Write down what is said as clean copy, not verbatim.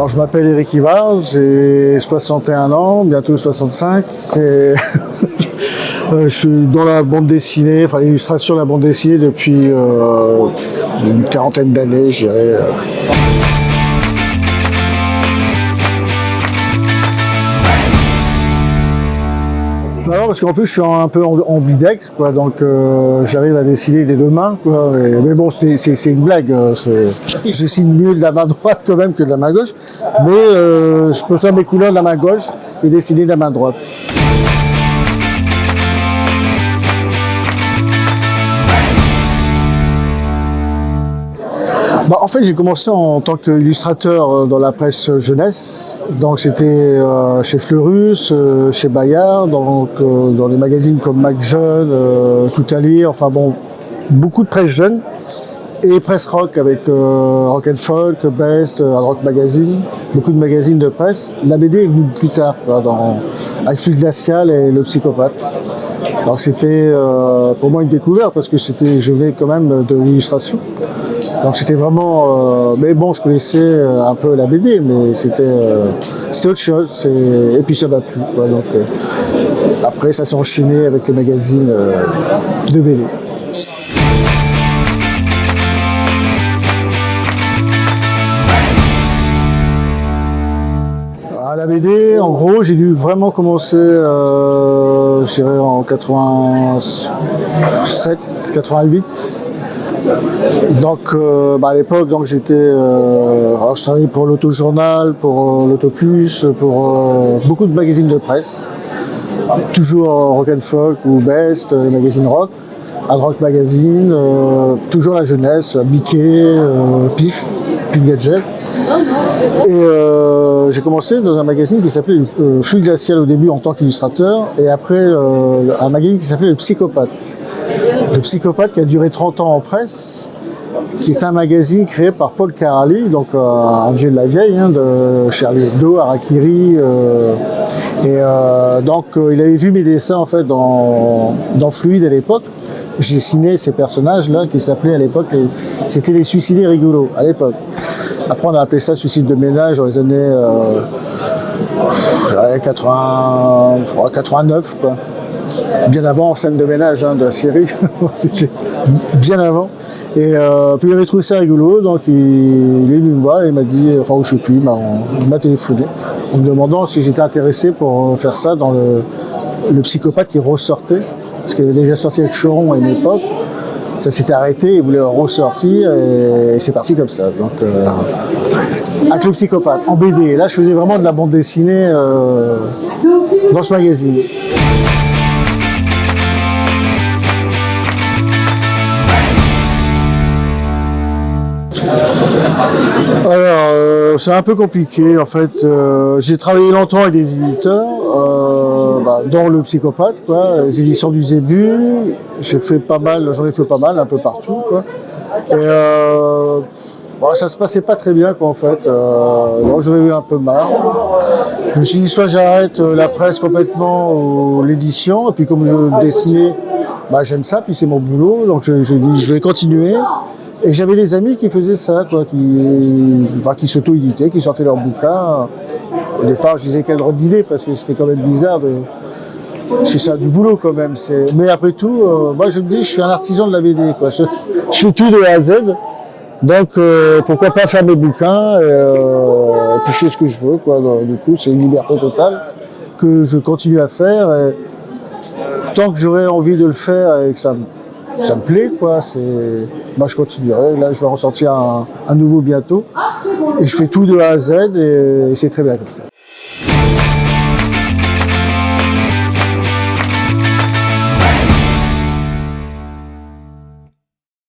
Alors, je m'appelle Eric Ivard, j'ai 61 ans, bientôt 65, et je suis dans la bande dessinée, enfin l'illustration de la bande dessinée depuis une quarantaine d'années, je dirais. Non, parce qu'en plus je suis un peu ambidex, quoi, donc j'arrive à dessiner des deux mains, quoi. Mais bon, c'est une blague. Je dessine mieux de la main droite quand même que de la main gauche, mais je peux faire mes couleurs de la main gauche et dessiner de la main droite. En fait, j'ai commencé en tant qu'illustrateur dans la presse jeunesse. Donc, c'était chez Fleurus, chez Bayard, donc dans des magazines comme Mac Jeune, Tout à lire. Enfin bon, beaucoup de presse jeune et presse rock avec Rock and Folk, Best, Hard Rock Magazine, beaucoup de magazines de presse. La BD est venue plus tard, quoi, avec Fluide Glacial et Le Psychopathe. Alors, c'était pour moi une découverte parce que je venais quand même de l'illustration. Donc c'était vraiment... mais bon, je connaissais un peu la BD, mais c'était autre chose. Et puis ça m'a plu, quoi. Donc, après, ça s'est enchaîné avec les magazines de BD. À la BD, en gros, j'ai dû vraiment commencer, je dirais, en 87, 88. Donc, à l'époque, donc alors je travaillais pour l'Autojournal, pour l'Autoplus, pour beaucoup de magazines de presse, toujours Rock and Folk ou Best, les magazines rock, Hard Rock Magazine, toujours la jeunesse, Mickey, Pif Gadget. Et j'ai commencé dans un magazine qui s'appelait Fluide Glacial au début en tant qu'illustrateur, et après un magazine qui s'appelait Le Psychopathe. Le Psychopathe qui a duré 30 ans en presse, qui est un magazine créé par Paul Carali, donc un vieux de la vieille, de Charlie Hebdo, Harakiri. Donc il avait vu mes dessins en fait dans Fluide à l'époque. J'ai dessiné ces personnages-là qui s'appelaient à l'époque, c'était les suicidés rigolos à l'époque. Après on a appelé ça suicide de ménage dans les années 89, quoi. Bien avant scène de ménage de la série, c'était bien avant. Et puis il avait trouvé ça rigolo, donc il est venu me voir et il m'a dit, enfin où je sais plus, il m'a téléphoné en me demandant si j'étais intéressé pour faire ça dans le Psychopathe qui ressortait, parce qu'il avait déjà sorti avec Choron à une époque. Ça s'était arrêté, il voulait ressortir et c'est parti comme ça. Donc avec le Psychopathe en BD. Là je faisais vraiment de la bande dessinée dans ce magazine. Alors, c'est un peu compliqué en fait. J'ai travaillé longtemps avec des éditeurs, dans le Psychopathe, quoi, les éditions du Zébu. J'en ai fait pas mal, un peu partout, quoi. Et ça se passait pas très bien, quoi, en fait. J'en ai eu un peu marre. Je me suis dit soit j'arrête la presse complètement ou l'édition, et puis comme je dessinais, j'aime ça, puis c'est mon boulot, donc j'ai dit je vais continuer. Et j'avais des amis qui faisaient ça, quoi, qui s'auto-éditaient, qui sortaient leurs bouquins. Au départ, je disais quelle drôle d'idée, parce que c'était quand même bizarre parce que c'est du boulot quand même. Mais après tout, moi je me dis, je suis un artisan de la BD, quoi. Je fais tout de A à Z. Donc pourquoi pas faire mes bouquins et puis je fais ce que je veux, quoi. Donc, du coup, c'est une liberté totale que je continue à faire. Et tant que j'aurai envie de le faire et que ça me plaît, quoi, moi je continuerai. Là, je vais en sortir un nouveau bientôt. Et je fais tout de A à Z et c'est très bien comme ça.